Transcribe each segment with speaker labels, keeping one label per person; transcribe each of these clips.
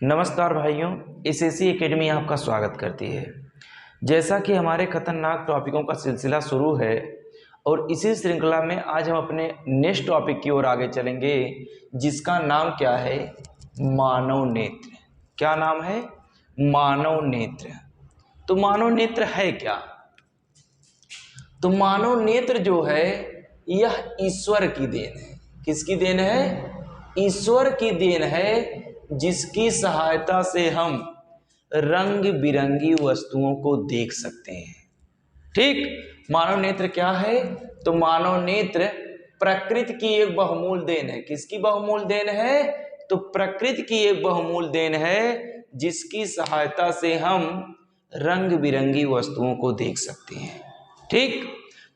Speaker 1: नमस्कार भाइयों, SSC academy आपका स्वागत करती है। जैसा कि हमारे खतरनाक टॉपिकों का सिलसिला शुरू है और इसी श्रृंखला में आज हम अपने नेक्स्ट टॉपिक की ओर आगे चलेंगे, जिसका नाम क्या है? मानव नेत्र। क्या नाम है? मानव नेत्र। तो मानव नेत्र है क्या? तो मानव नेत्र जो है यह ईश्वर की देन है। किसकी देन है? ईश्वर की देन है, जिसकी सहायता से हम रंग बिरंगी वस्तुओं को देख सकते हैं। ठीक, मानव नेत्र क्या है? तो मानव नेत्र प्रकृति की एक बहुमूल्य देन है। किसकी बहुमूल्य देन है? तो प्रकृति की एक बहुमूल्य देन है, जिसकी सहायता से हम रंग बिरंगी वस्तुओं को देख सकते हैं। ठीक,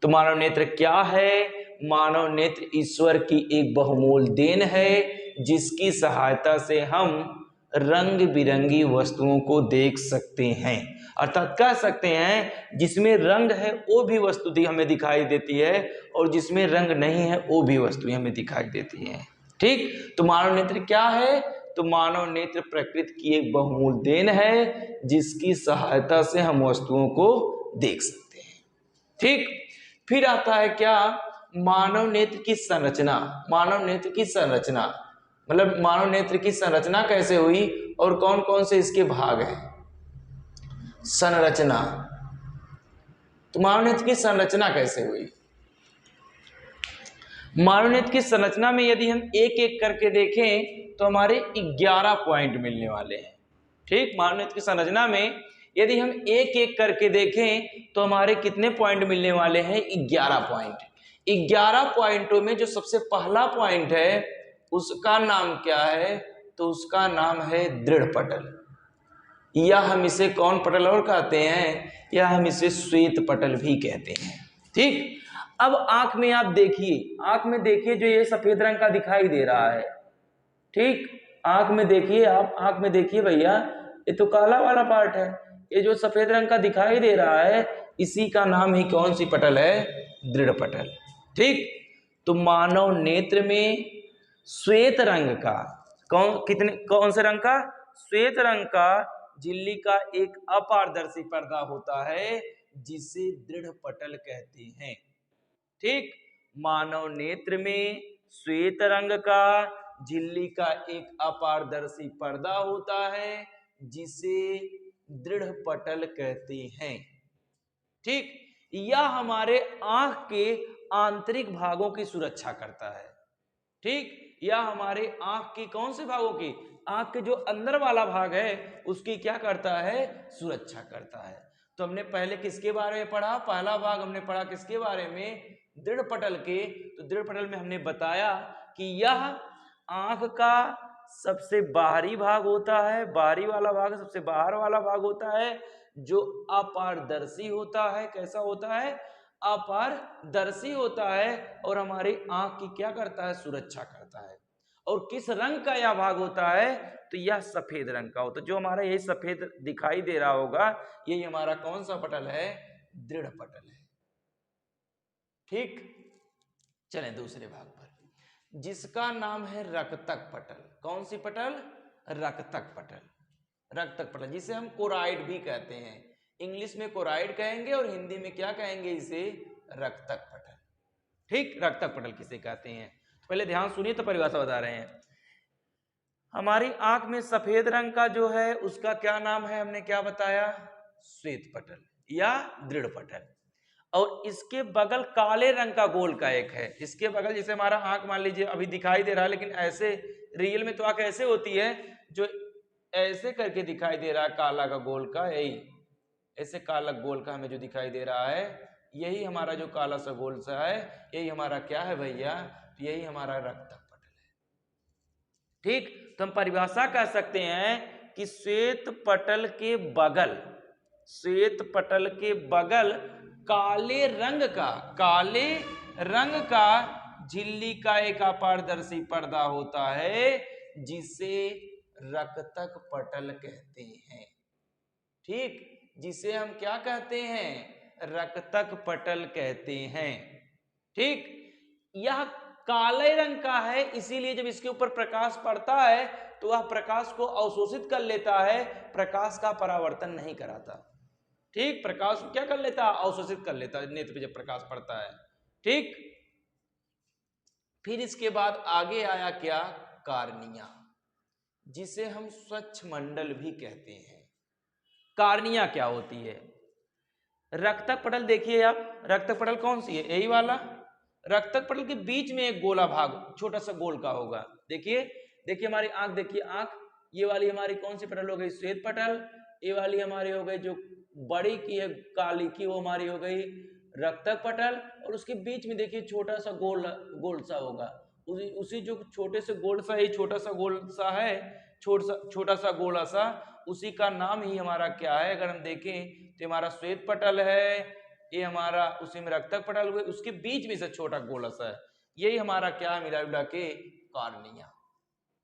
Speaker 1: तो मानव नेत्र क्या है? मानव नेत्र ईश्वर की एक बहुमूल्य देन है, जिसकी सहायता से हम रंग बिरंगी वस्तुओं को देख सकते हैं। अर्थात कह सकते हैं जिसमें रंग है वो भी वस्तु हमें दिखाई देती है और जिसमें रंग नहीं है वो भी वस्तुएं हमें दिखाई देती हैं। ठीक, तो मानव नेत्र क्या है? तो मानव नेत्र प्रकृति की एक बहुमूल्य देन है, जिसकी सहायता से हम वस्तुओं को देख सकते हैं। ठीक, फिर आता है क्या? मानव नेत्र की संरचना। मानव नेत्र की संरचना मतलब मानव नेत्र की संरचना कैसे हुई और कौन कौन से इसके भाग हैं? संरचना। तो मानव नेत्र की संरचना कैसे हुई? मानव नेत्र की संरचना में यदि हम एक एक करके देखें तो हमारे 11 पॉइंट मिलने वाले हैं। ठीक, मानव नेत्र की संरचना में यदि हम एक एक करके देखें तो हमारे कितने पॉइंट मिलने वाले हैं? 11 पॉइंट। 11 पॉइंटों में जो सबसे पहला पॉइंट है उसका नाम क्या है? तो उसका नाम है दृढ़ पटल, या हम इसे कौन पटल और कहते हैं? या हम इसे श्वेत पटल भी कहते हैं। ठीक, अब आंख में आप देखिए, आंख में देखिए जो ये सफेद रंग का दिखाई दे रहा है। ठीक, आंख में देखिए, आप आंख में देखिए भैया, ये तो काला वाला पार्ट है। ये जो सफेद रंग का दिखाई दे रहा है इसी का नाम ही कौन सी पटल है? दृढ़ पटल। ठीक, तो मानव नेत्र में श्वेत रंग का कौन से रंग का? श्वेत रंग का झिल्ली का एक अपारदर्शी पर्दा होता है, जिसे दृढ़ पटल कहते हैं। ठीक, मानव नेत्र में श्वेत रंग का झिल्ली का एक अपारदर्शी पर्दा होता है, जिसे दृढ़ पटल कहते हैं। ठीक, यह हमारे आंख के आंतरिक भागों की सुरक्षा करता है। ठीक, यह हमारे आंख की कौन से भागों की? आंख के जो अंदर वाला भाग है उसकी क्या करता है? सुरक्षा करता है। तो हमने पहले किसके बारे में पढ़ा? पहला भाग हमने पढ़ा किसके बारे में? दृढ़ पटल के। तो दृढ़ पटल में हमने बताया कि यह आंख का सबसे बाहरी भाग होता है, बाहरी वाला भाग सबसे बाहर वाला भाग होता है, जो अपारदर्शी होता है। कैसा होता है? अपारदर्शी होता है और हमारी आंख की क्या करता है? सुरक्षा करता है। और किस रंग का यह भाग होता है? तो यह सफेद रंग का होता है। जो हमारा यही सफेद दिखाई दे रहा होगा यही हमारा कौन सा पटल है? दृढ़ पटल है। ठीक, चलें दूसरे भाग पर, जिसका नाम है रक्तक पटल। कौन सी पटल? रक्तक पटल। रक्तक पटल जिसे हम कोराइड भी कहते हैं। इंग्लिश में कोराइड कहेंगे और हिंदी में क्या कहेंगे? इसे रक्तक पटल। ठीक, रक्तक पटल किसे कहते हैं? तो पहले ध्यान सुनिए तो परिभाषा बता रहे हैं। हमारी आंख में सफेद रंग का जो है उसका क्या नाम है? हमने क्या बताया? श्वेत पटल या दृढ़ पटल। और इसके बगल काले रंग का गोल का एक है। इसके बगल, जैसे हमारा आंख मान लीजिए अभी दिखाई दे रहा है, लेकिन ऐसे रियल में तो आंख ऐसे होती है, जो ऐसे करके दिखाई दे रहा है काला का गोल का, यही ऐसे काला गोल का हमें जो दिखाई दे रहा है, यही हमारा जो काला सा गोल सा है, यही हमारा क्या है भैया? तो यही हमारा रक्तक पटल है। ठीक, तो हम परिभाषा कह सकते हैं कि श्वेत पटल के बगल, श्वेत पटल के बगल काले रंग का झिल्ली का एक अपारदर्शी पर्दा होता है, जिसे रक्तक पटल कहते हैं। ठीक, जिसे हम क्या कहते हैं? रक्तक पटल कहते हैं। ठीक, यह काले रंग का है, इसीलिए जब इसके ऊपर प्रकाश पड़ता है तो वह प्रकाश को अवशोषित कर लेता है, प्रकाश का परावर्तन नहीं कराता। ठीक, प्रकाश क्या कर लेता है, अवशोषित कर लेता है नेत्र पे जब प्रकाश पड़ता है। ठीक, फिर इसके बाद आगे आया क्या, कार्निया, जिसे हम स्वच्छ मंडल भी कहते हैं। कार्निया क्या होती है, रक्तक पटल देखिए आप, रक्तक पटल कौन सी है, यही वाला। रक्तक पटल के बीच में एक गोला भाग छोटा सा गोल का होगा। देखिए देखिए हमारी आंख, देखिए आंख, ये वाली हमारी कौन सी पटल हो गई, श्वेत पटल। ये वाली हमारी हो गई जो बड़ी की है काली की, वो हमारी हो गई रक्तक पटल। और उसके बीच में देखिए छोटा सा गोल गोल सा होगा, उसी जो छोटे से गोल सा, ये छोटा सा गोल सा है, छोटा सा गोला सा, उसी का नाम ही हमारा क्या है, अगर हम देखें तो हमारा श्वेत पटल है, ये हमारा उसी में रक्तक पटल हुए, उसके बीच में से छोटा गोला सा है, यही हमारा क्या है, मिला जुला के कार्निया।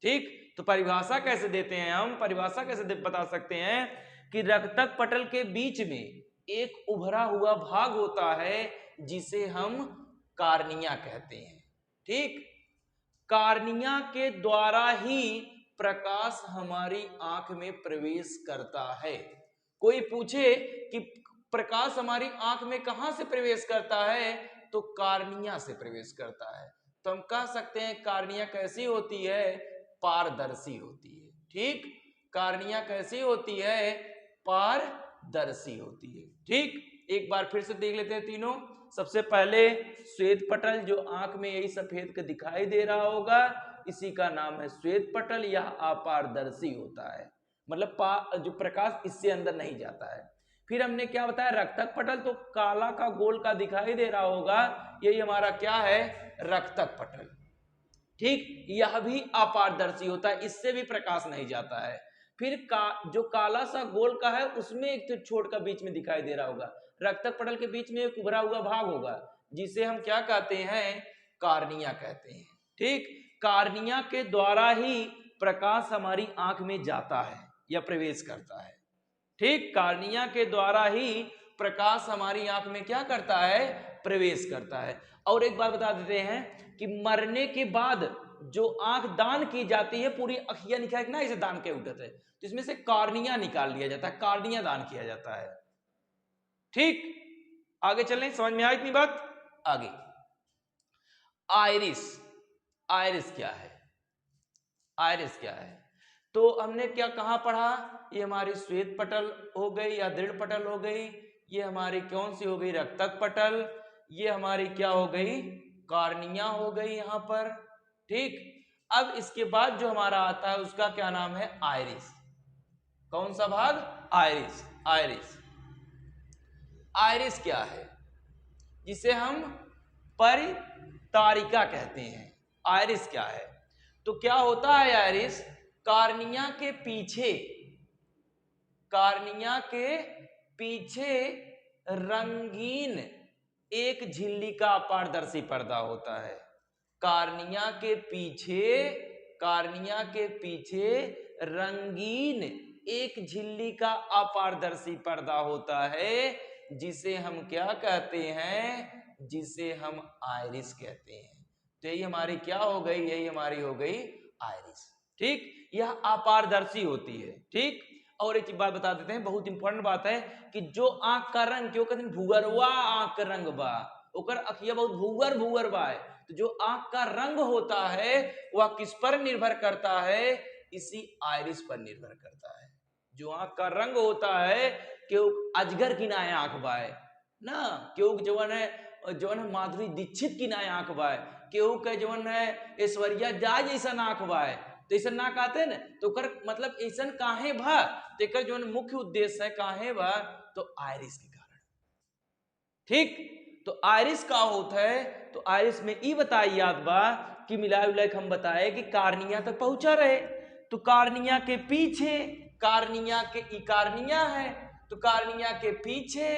Speaker 1: ठीक, तो परिभाषा कैसे देते हैं हम, परिभाषा कैसे बता सकते हैं कि रक्तक पटल के बीच में एक उभरा हुआ भाग होता है जिसे हम कार्निया कहते हैं। ठीक, कार्निया के द्वारा ही प्रकाश हमारी आंख में प्रवेश करता है। कोई पूछे कि प्रकाश हमारी आंख में कहां से प्रवेश करता है, तो कार्निया से प्रवेश करता है। तो हम कह सकते हैं कार्निया कैसी होती है, पारदर्शी होती है। ठीक, कार्निया कैसी होती है, पारदर्शी होती है। ठीक, एक बार फिर से देख लेते हैं तीनों। सबसे पहले श्वेत पटल, जो आंख में यही सफेद का दिखाई दे रहा होगा, इसी का नाम है श्वेत पटल। यह अपारदर्शी होता है, मतलब जो प्रकाश इससे अंदर नहीं जाता है। फिर हमने क्या बताया, रक्तक पटल, तो काला का गोल का दिखाई दे रहा होगा, यही हमारा क्या है, रक्तक पटल। ठीक, यह भी अपारदर्शी होता है, इससे भी प्रकाश नहीं जाता है। फिर जो काला सा गोल का है, उसमें एक तो छोट का बीच में दिखाई दे रहा होगा, रक्तक पटल के बीच में एक उभरा हुआ भाग होगा, जिसे हम क्या कहते हैं, कार्निया कहते हैं। ठीक, कार्निया के द्वारा ही प्रकाश हमारी आंख में जाता है या प्रवेश करता है। ठीक, कार्निया के द्वारा ही प्रकाश हमारी आंख में क्या करता है, प्रवेश करता है। और एक बात बता देते हैं कि मरने के बाद जो आंख दान की जाती है, पूरी अखियां निकाल ना, इसे दान के उठते हैं, तो इसमें से कार्निया निकाल लिया जाता है, कार्निया दान किया जाता है। ठीक, आगे चलें, समझ में आई इतनी बात। आगे आइरिस, आइरिस क्या है, आइरिस क्या है, तो हमने क्या कहां पढ़ा, ये हमारी श्वेत पटल हो गई या दृढ़ पटल हो गई, ये हमारी कौन सी हो गई, रक्तक पटल, ये हमारी क्या हो गई, कार्निया हो गई यहां पर। ठीक, अब इसके बाद जो हमारा आता है उसका क्या नाम है, आइरिस। कौन सा भाग, आइरिस। आइरिस, आइरिस क्या है, जिसे हम परितारिका कहते हैं। आइरिस क्या है, तो क्या होता है आइरिस, कार्निया के पीछे, कार्निया के पीछे रंगीन एक झिल्ली का पारदर्शी पर्दा होता है। कार्निया के पीछे, कार्निया के पीछे रंगीन एक झिल्ली का अपारदर्शी पर्दा होता है, जिसे हम क्या कहते हैं, जिसे हम आइरिस कहते हैं। तो यही हमारी क्या हो गई, यही हमारी हो गई आइरिस। ठीक, यह अपारदर्शी होती है। ठीक, और एक बात बता देते हैं, बहुत इंपॉर्टेंट बात है कि जो आंख का रंग, क्यों कहते हैं भूगरवा आंख का रंग बा, ओकर अखिया बहुत भूगर भूगर बा, तो जो आंख का रंग होता है वह किस पर निर्भर करता है, इसी आइरिस पर निर्भर करता है। जो आंख का रंग होता है, क्यों अजगर की नाय आंख बाय ना, क्यों जवन है माधुरी दीक्षित की नाय आंख बाय, क्यों के जवन है ऐश्वर्या जाय जैसा आंख बाय, तो ऐसा ना कहते न, तो कर मतलब ऐसा काहे बा, तो जो मुख्य उद्देश्य है काहे बा, तो आइरिस के कारण। ठीक, तो आइरिस का होता है, तो आइरिस में ई बताई याद बा कि मिला विलायक हम बताए कि कार्निया तक पहुंचा रहे, तो कार्निया के पीछे, कार्निया के ई कार्निया है, तो कार्निया के पीछे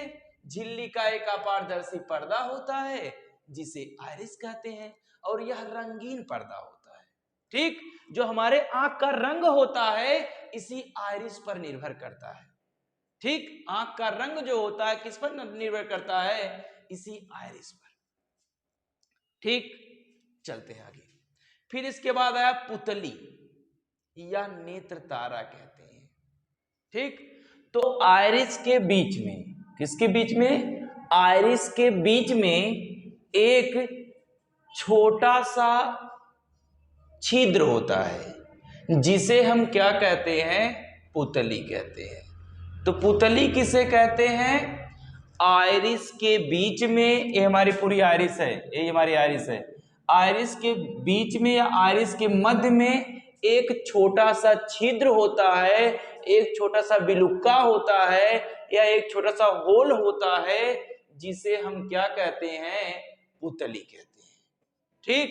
Speaker 1: झिल्ली का एक अपारदर्शी पर्दा होता है, जिसे आइरिस कहते हैं, और यह रंगीन पर्दा होता है। ठीक, जो हमारे आंख का रंग होता है, इसी आइरिस पर निर्भर करता है। ठीक, आंख का रंग जो होता है किस पर निर्भर करता है, इसी आइरिस पर। ठीक, चलते हैं आगे। फिर इसके बाद आया पुतली। या नेत्र तारा कहते हैं। ठीक, तो आइरिस के बीच में, किसके बीच में? आइरिस के बीच में एक छोटा सा छिद्र होता है जिसे हम क्या कहते हैं? पुतली कहते हैं। तो पुतली किसे कहते हैं? आइरिस के बीच में, ये हमारी पूरी आइरिस है, ये हमारी आइरिस है, आइरिस के बीच में या आइरिस के मध्य में एक छोटा सा छिद्र होता है, एक छोटा सा बिलुक्का होता है या एक छोटा सा होल होता है जिसे हम क्या कहते हैं? पुतली कहते हैं। ठीक,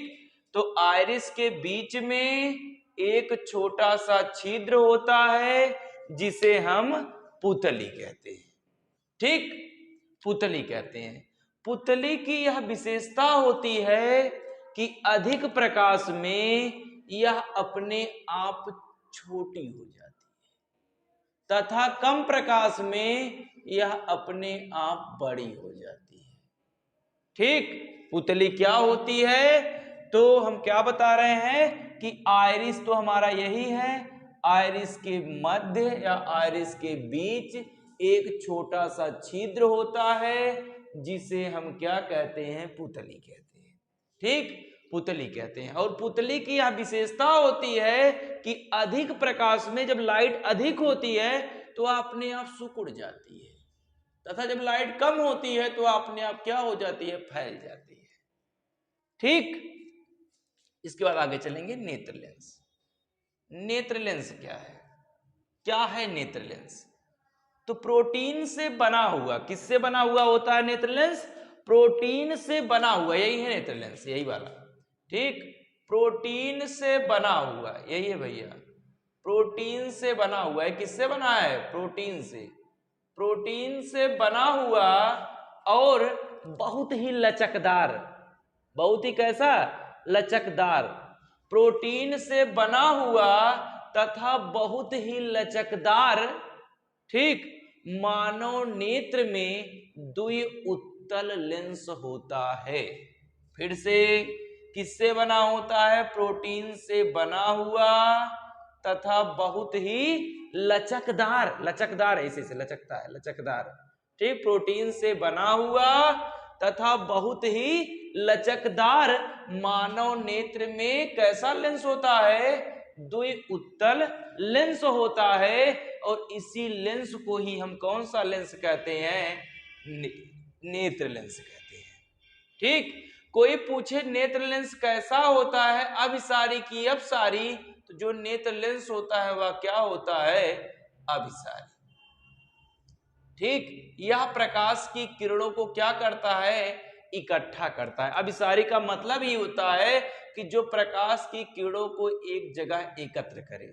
Speaker 1: तो आइरिस के बीच में एक छोटा सा छिद्र होता है जिसे हम पुतली कहते हैं। ठीक, पुतली कहते हैं। पुतली की यह विशेषता होती है कि अधिक प्रकाश में यह अपने आप छोटी हो जाती है तथा कम प्रकाश में यह अपने आप बड़ी हो जाती है। ठीक, पुतली क्या होती है? तो हम क्या बता रहे हैं कि आइरिस तो हमारा यही है, आइरिस के मध्य या आइरिस के बीच एक छोटा सा छिद्र होता है जिसे हम क्या कहते हैं? पुतली कहते हैं। ठीक, पुतली कहते हैं। और पुतली की यह विशेषता होती है कि अधिक प्रकाश में जब लाइट अधिक होती है तो अपने आप सिकुड़ जाती है तथा जब लाइट कम होती है तो अपने आप क्या हो जाती है? फैल जाती है। ठीक, इसके बाद आगे चलेंगे नेत्र लेंस। नेत्र लेंस क्या है? क्या है नेत्र लेंस? तो प्रोटीन से बना हुआ, किससे बना हुआ होता है नेत्र लेंस? प्रोटीन से बना हुआ, यही है नेत्र लेंस, यही वाला। ठीक, प्रोटीन से बना हुआ, यही है भैया, प्रोटीन से बना हुआ है। किससे बना है? प्रोटीन से, प्रोटीन से बना हुआ और बहुत ही लचकदार, बहुत ही कैसा? लचकदार, प्रोटीन से बना हुआ तथा बहुत ही लचकदार। ठीक, मानव नेत्र में द्वि उत्तल लेंस होता है। फिर से, किससे बना होता है? प्रोटीन से बना हुआ तथा बहुत ही लचकदार, लचकदार ऐसे से लचकता है, लचकदार। ठीक, प्रोटीन से बना हुआ तथा बहुत ही लचकदार मानव नेत्र में कैसा लेंस होता है? द्वि उत्तल लेंस होता है। और इसी लेंस को ही हम कौन सा लेंस कहते हैं? नेत्र लेंस कहते हैं। ठीक, कोई पूछे नेत्र लेंस कैसा होता है, अभिसारी की अपसारी, तो जो नेत्र लेंस होता है वह क्या होता है? अभिसारी। ठीक, यह प्रकाश की किरणों को क्या करता है? इकट्ठा करता है। अभिसारी का मतलब ही होता है कि जो प्रकाश की किरणों को एक जगह एकत्र करे।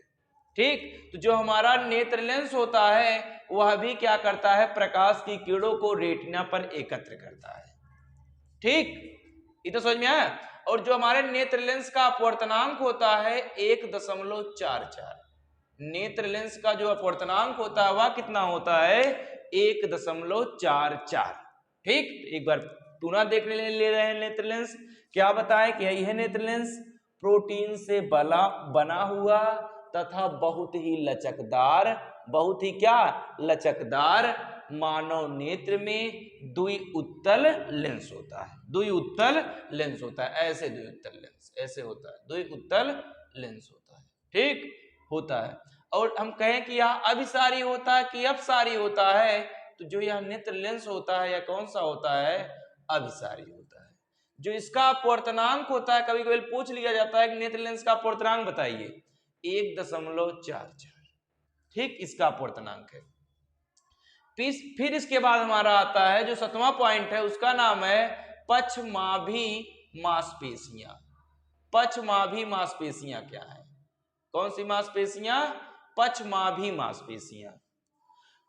Speaker 1: ठीक, तो जो हमारा नेत्र लेंस होता है वह भी क्या करता है? प्रकाश की किरणों को रेटिना पर एकत्र करता है। ठीक, ये तो समझ में आया। और जो हमारे नेत्र लेंस का अपवर्तनांक होता है 1.44, नेत्र लेंस का जो अपवर्तनांक होता है वह कितना होता है? 1.44। ठीक, एक बार पुनः देखने ले रहे हैं नेत्र लेंस। क्या बताएं कि यही है नेत्र लेंस, प्रोटीन से बना हुआ तथा बहुत ही लचकदार, बहुत ही क्या? लचकदार मानव नेत्र में द्वि उत्तल लेंस होता है। द्वि उत्तल लेंस होता है, ऐसे द्वि उत्तल लेंस ऐसे होता है, द्वि उत्तल लेंस होता है। ठीक, होता है। और हम कहें कि यह अभिसारी होता है कि अपसारी होता है, तो जो यह नेत्र लेंस होता है यह कौन सा होता है? अभिसारी होता है। जो इसका अपवर्तनांक होता है, कभी कभी पूछ लिया जाता है कि नेत्र लेंस का अपवर्तनांक बताइए, 1.44। ठीक, इसका अपवर्तनांक है। फिर इसके बाद हमारा आता है जो 7वां पॉइंट है, उसका नाम है पक्षमाभी मांसपेशियां। पक्षमाभी मांसपेशियां क्या है? कौन सी मांसपेशियां? पक्षमाभी मांसपेशियां।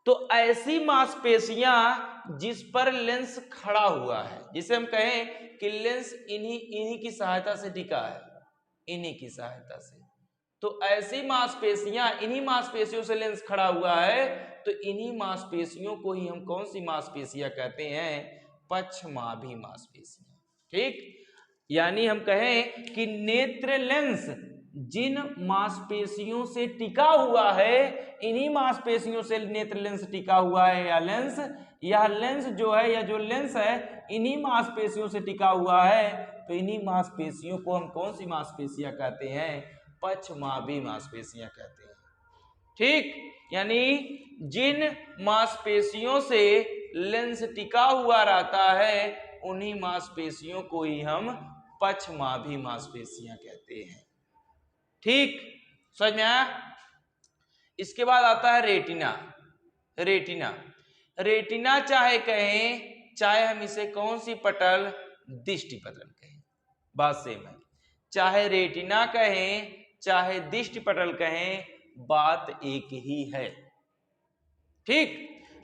Speaker 1: तो ऐसी मांसपेशियां जिस पर लेंस खड़ा हुआ है, जिसे हम कहें कि लेंस इन्हीं की सहायता से टिका है, इन्हीं की सहायता से। तो ऐसी मांसपेशियां, इन्हीं मांसपेशियों से लेंस खड़ा हुआ है, तो इन्हीं मांसपेशियों को ही हम कौन सी मांसपेशियां कहते हैं? पक्षमाभी मांसपेशियां। ठीक, यानी हम कहें कि नेत्र लेंस जिन मांसपेशियों से टिका हुआ है, इन्हीं मांसपेशियों से नेत्र लेंस टिका हुआ है। यह लेंस जो है, यह जो लेंस है इन्हीं मांसपेशियों से टिका हुआ है। तो इन्हीं मांसपेशियों को हम कौन सी मांसपेशियां कहते हैं? पक्षमाभी मांसपेशियां कहते हैं। ठीक, यानी जिन मांसपेशियों से लेंस टिका हुआ रहता है उन्हीं मांसपेशियों को ही हम पक्षमाभी मांसपेशियां कहते हैं। ठीक, समझ में आया? इसके बाद आता है रेटिना। रेटिना चाहे कहें, चाहे हम इसे कौन सी पटल? दृष्टि पटल कहें, बात सेम है। चाहे रेटिना कहें चाहे दृष्टि पटल कहें, बात एक ही है। ठीक,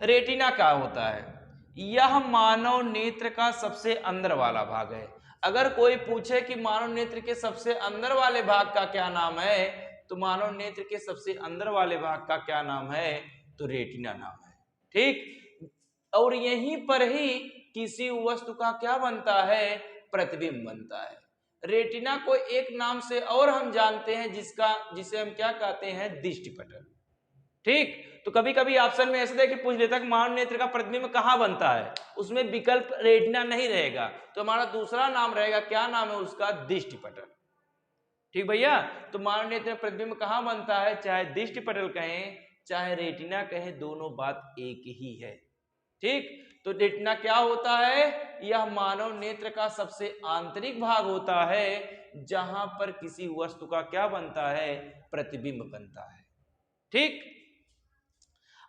Speaker 1: रेटिना क्या होता है? यह मानव नेत्र का सबसे अंदर वाला भाग है। अगर कोई पूछे कि मानव नेत्र के सबसे अंदर वाले भाग का क्या नाम है, तो मानव नेत्र के सबसे अंदर वाले भाग का क्या नाम है? तो रेटिना नाम है। ठीक, और यहीं पर ही किसी वस्तु का क्या बनता है? प्रतिबिंब बनता है। रेटिना को एक नाम से और हम जानते हैं जिसे हम क्या कहते हैं? दृष्टि पटल। ठीक, तो कभी कभी ऑप्शन में ऐसे देख के पूछ लेता है कि मानव नेत्र का प्रतिबिंब कहाँ बनता है, उसमें विकल्प रेटिना नहीं रहेगा, तो हमारा दूसरा नाम रहेगा, क्या नाम है उसका? दृष्टि पटल। ठीक भैया, तो मानव नेत्र में प्रतिबिंब कहाँ बनता है? चाहे दृष्टि पटल कहें चाहे रेटिना कहें, दोनों बात एक ही है। ठीक, तो रेटिना क्या होता है? यह मानव नेत्र का सबसे आंतरिक भाग होता है, जहां पर किसी वस्तु का क्या बनता है? प्रतिबिंब बनता है। ठीक,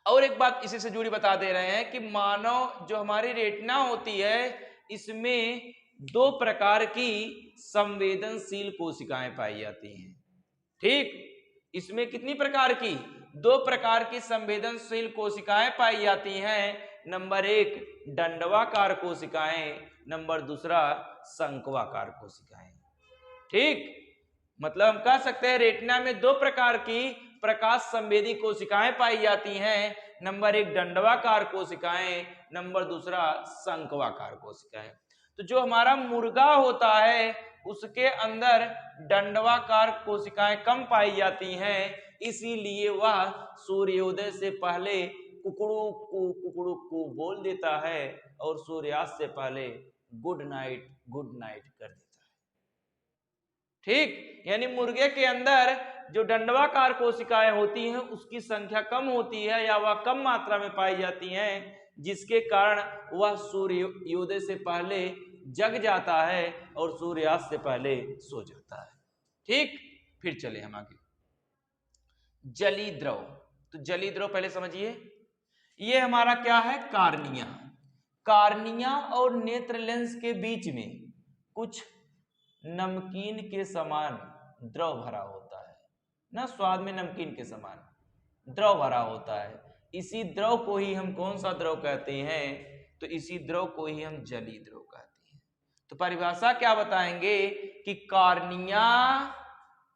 Speaker 1: और एक बात इसी से जुड़ी बता दे रहे हैं कि मानव जो हमारी रेटिना होती है, इसमें दो प्रकार की संवेदनशील कोशिकाएं पाई जाती हैं। ठीक, इसमें कितनी प्रकार की? दो प्रकार की संवेदनशील कोशिकाएं पाई जाती हैं। नंबर एक दंडवाकार कोशिकाएं, नंबर दूसरा शंक्वाकार कोशिकाएं। ठीक, मतलब हम कह सकते हैं रेटिना में दो प्रकार की प्रकाश संवेदी कोशिकाएं पाई जाती हैं। नंबर एक दंडवाकार कोशिकाएं, नंबर दूसरा शंक्वाकार कोशिकाएं। तो जो हमारा मुर्गा होता है उसके अंदर दंडवाकार कोशिकाएं कम पाई जाती हैं, इसीलिए वह सूर्योदय से पहले कुकड़ू को बोल देता है और सूर्यास्त से पहले गुड नाइट कर देता है। ठीक, यानी मुर्गे के अंदर जो दंडवाकार कोशिकाएं होती हैं उसकी संख्या कम होती है या वह कम मात्रा में पाई जाती हैं, जिसके कारण वह सूर्योदय से पहले जग जाता है और सूर्यास्त से पहले सो जाता है। ठीक, फिर चले हम आगे। जली द्रव, तो जली द्रव पहले समझिए, ये हमारा क्या है? कार्निया और नेत्र लेंस के बीच में कुछ नमकीन के समान द्रव भरा होता है ना, स्वाद में नमकीन के समान द्रव भरा होता है। इसी द्रव को ही हम कौन सा द्रव कहते हैं? तो इसी द्रव को ही हम जली द्रव कहते हैं। तो परिभाषा क्या बताएंगे कि कार्निया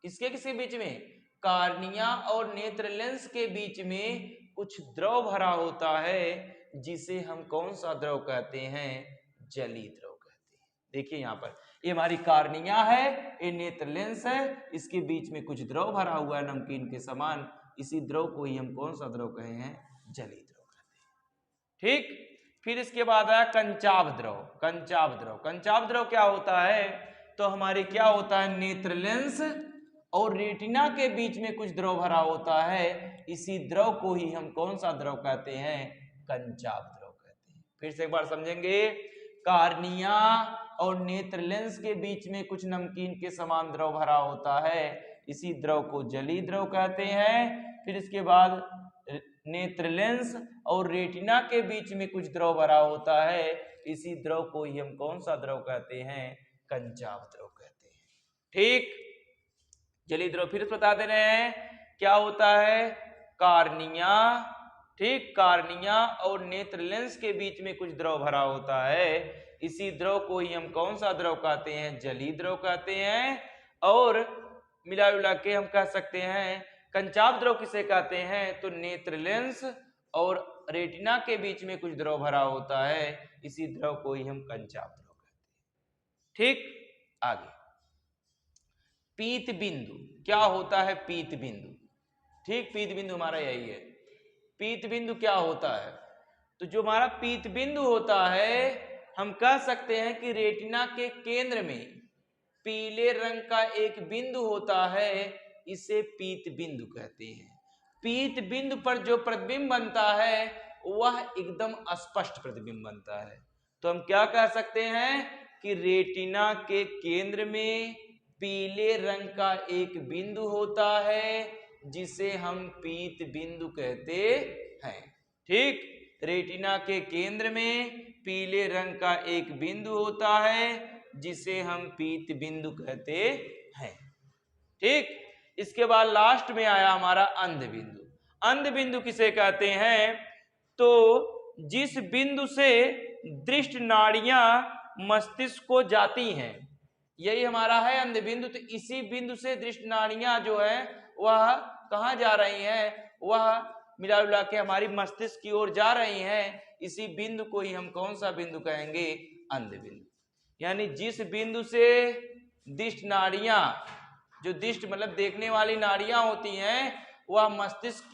Speaker 1: किसके बीच में? कार्निया और नेत्र लेंस के बीच में कुछ द्रव भरा होता है, जिसे हम कौन सा द्रव कहते हैं? जली द्रव कहते हैं। देखिए यहाँ पर ये हमारी कार्निया है, ये नेत्र लेंस है, इसके बीच में कुछ द्रव भरा हुआ है नमकीन के समान, इसी द्रव को ही हम कौन सा द्रव कहे हैं? जली द्रव कहते हैं। ठीक, फिर इसके बाद आया कंचाभ द्रव। कंचाभ द्रव क्या होता है? तो हमारे क्या होता है? नेत्र लेंस और रेटिना के बीच में कुछ द्रव भरा होता है, इसी द्रव को ही हम कौन सा द्रव कहते हैं? कंचाभ द्रव कहते हैं। फिर से एक बार समझेंगे, कार्निया और नेत्र लेंस के बीच में कुछ नमकीन के समान द्रव भरा होता है, इसी द्रव को जली द्रव कहते हैं। फिर इसके बाद नेत्र लेंस और रेटिना के बीच में कुछ द्रव भरा होता है, इसी द्रव को ही हम कौन सा द्रव कहते हैं? कंचाभ द्रव कहते हैं। ठीक, जली द्रव फिर बता दे रहे हैं क्या होता है? कार्निया, ठीक, कार्निया और नेत्र लेंस के बीच में कुछ द्रव भरा होता है, इसी द्रव को ही हम कौन सा द्रव कहते हैं? जली द्रव कहते हैं। और मिला जुला के हम कह सकते हैं कंचाभ द्रव किसे कहते हैं? तो नेत्र लेंस और रेटिना के बीच में कुछ द्रव भरा होता है, इसी द्रव को ही हम कंचाभ द्रव कहते हैं। ठीक, आगे पीत बिंदु क्या होता है? पीत बिंदु, ठीक, पीत बिंदु हमारा यही है। पीत बिंदु क्या होता है? तो जो हमारा पीत बिंदु होता है, हम कह सकते हैं कि रेटिना के केंद्र में पीले रंग का एक बिंदु होता है, इसे पीत बिंदु कहते हैं। पीत बिंदु पर जो प्रतिबिंब बनता है वह एकदम स्पष्ट प्रतिबिंब बनता है। तो हम क्या कह सकते हैं कि रेटिना के केंद्र में पीले रंग का एक बिंदु होता है, जिसे हम पीत बिंदु कहते हैं। ठीक, रेटिना के केंद्र में पीले रंग का एक बिंदु होता है, जिसे हम पीत बिंदु कहते हैं। ठीक, इसके बाद लास्ट में आया हमारा अंध बिंदु। अंध बिंदु किसे कहते हैं? तो जिस बिंदु से दृष्ट नाड़ियां मस्तिष्क को जाती हैं, यही हमारा है अंध बिंदु। तो इसी बिंदु से दृष्ट नाड़ियां जो है वह कहाँ जा रही हैं? वह मिला जुला के हमारी मस्तिष्क की ओर जा रही हैं। इसी बिंदु को ही हम कौन सा बिंदु कहेंगे? अंध बिंदु। यानी जिस बिंदु से दृष्ट नाड़ियां, जो दृष्ट मतलब देखने वाली नाड़ियां होती हैं, वह मस्तिष्क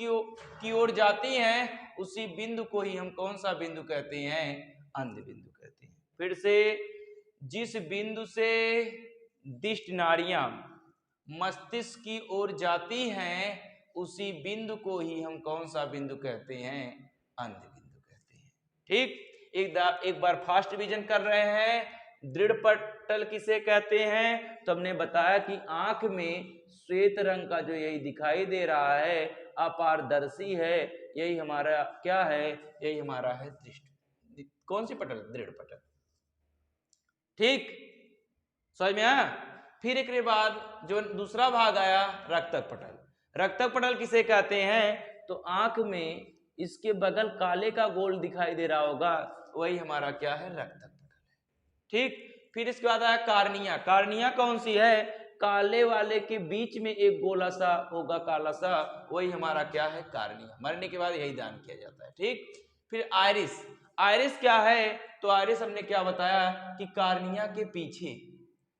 Speaker 1: की ओर जाती हैं, उसी बिंदु को ही हम कौन सा बिंदु कहते हैं? अंध बिंदु कहते हैं। फिर से, जिस बिंदु से दृष्ट नाड़ियां मस्तिष्क की ओर जाती हैं, उसी बिंदु को ही हम कौन सा बिंदु कहते हैं? अंध बिंदु कहते हैं। ठीक, एक बार फास्ट रिवीजन कर रहे हैं। दृढ़ पटल किसे कहते हैं? तो हमने बताया कि आंख में श्वेत रंग का जो यही दिखाई दे रहा है अपारदर्शी है, यही हमारा क्या है? यही हमारा है दृष्टि। कौन सी पटल? दृढ़ पटल। ठीक, समझ में आया? फिर एक के बाद जो दूसरा भाग आया रक्तक पटल। रक्तक पटल किसे कहते हैं? तो आंख में इसके बगल काले का गोल दिखाई दे रहा होगा, वही हमारा क्या है? रक्तक पटल है। ठीक, फिर इसके बाद आया कार्निया। कार्निया कौन सी है? काले वाले के बीच में एक गोला सा होगा काला सा, वही हमारा क्या है? कार्निया। मरने के बाद यही दान किया जाता है। ठीक, फिर आइरिस। आइरिस क्या है? तो आइरिस हमने क्या बताया कि कार्निया के पीछे,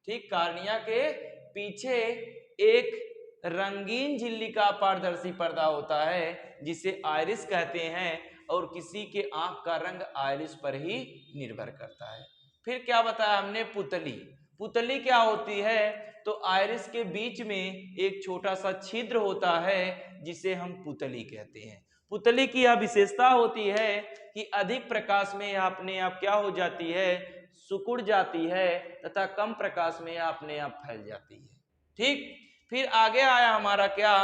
Speaker 1: ठीक, कार्निया के पीछे एक रंगीन झिल्ली का पारदर्शी पर्दा होता है, जिसे आइरिस कहते हैं, और किसी के आंख का रंग आइरिस पर ही निर्भर करता है। फिर क्या बताया हमने? पुतली। पुतली क्या होती है? तो आइरिस के बीच में एक छोटा सा छिद्र होता है, जिसे हम पुतली कहते हैं। पुतली की यह विशेषता होती है कि अधिक प्रकाश में यह अपने आप क्या हो जाती है? सिकुड़ जाती है, तथा कम प्रकाश में यह अपने आप फैल जाती है। ठीक, फिर आगे आया हमारा क्या?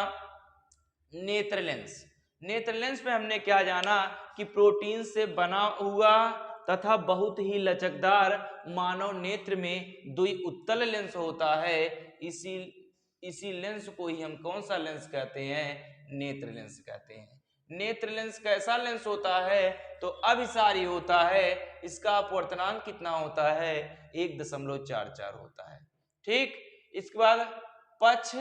Speaker 1: नेत्र लेंस। नेत्र लेंस में हमने क्या जाना कि प्रोटीन से बना हुआ तथा बहुत ही लचकदार मानव नेत्र में द्विउत्तल लेंस होता है। इसी लेंस को ही हम कौन सा लेंस कहते हैं? नेत्र लेंस कहते हैं। नेत्र लेंस कैसा लेंस होता है? तो अभिसारी होता है। इसका अपवर्तनांक कितना होता है? 1.44 होता है। ठीक, इसके बाद पक्ष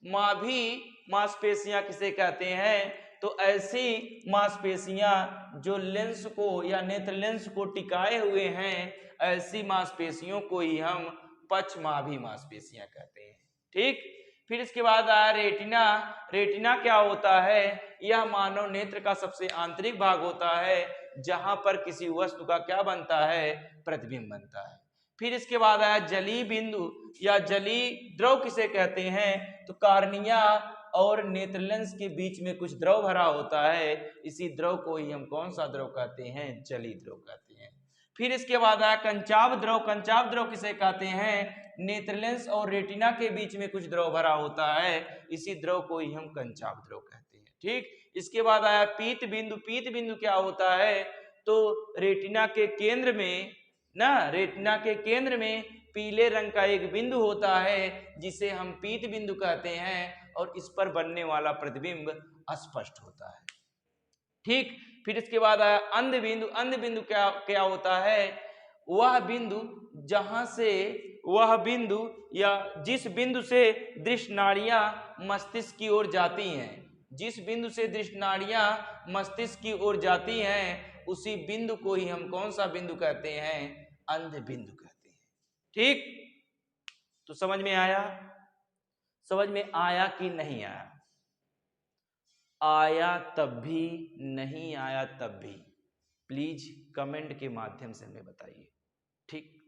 Speaker 1: माभी मांसपेशियां किसे कहते हैं? तो ऐसी मांसपेशियां जो लेंस को या नेत्र लेंस को टिकाए हुए हैं, ऐसी मांसपेशियों को ही हम पक्षमाभी मांसपेशियां कहते हैं। ठीक, फिर इसके बाद आया रेटिना। रेटिना क्या होता है? यह मानव नेत्र का सबसे आंतरिक भाग होता है, जहां पर किसी वस्तु का क्या बनता है? प्रतिबिंब बनता है। फिर इसके बाद आया जलीय बिंदु या जलीय द्रव किसे कहते हैं? तो कार्निया और नेत्र लेंस के बीच में कुछ द्रव भरा होता है, इसी द्रव को ही हम कौन सा द्रव कहते हैं? जलीय द्रव कहते हैं। फिर इसके बाद आया कंचाभ द्रव। कंचाभ द्रव किसे कहते हैं? नेत्र लेंस और रेटिना के बीच में कुछ द्रव भरा होता है, इसी द्रव को ही हम कंचाभ द्रव कहते हैं। ठीक, इसके बाद आया पीत बिंदु। पीत बिंदु क्या होता है? तो रेटिना के केंद्र में रेटिना के केंद्र में पीले रंग का एक बिंदु होता है, जिसे हम पीत बिंदु कहते हैं, और इस पर बनने वाला प्रतिबिंब अस्पष्ट होता है। ठीक, फिर इसके बाद आया अंध बिंदु। अंध बिंदु क्या होता है? वह बिंदु या जिस बिंदु से दृष्ट नाड़ियां मस्तिष्क की ओर जाती हैं, जिस बिंदु से दृष्ट नाड़ियां मस्तिष्क की ओर जाती हैं, उसी बिंदु को ही हम कौन सा बिंदु कहते हैं? अंध बिंदु कहते हैं। ठीक, तो समझ में आया? समझ में आया कि नहीं आया? आया तब भी, नहीं आया तब भी प्लीज कमेंट के माध्यम से हमें बताइए। ठीक।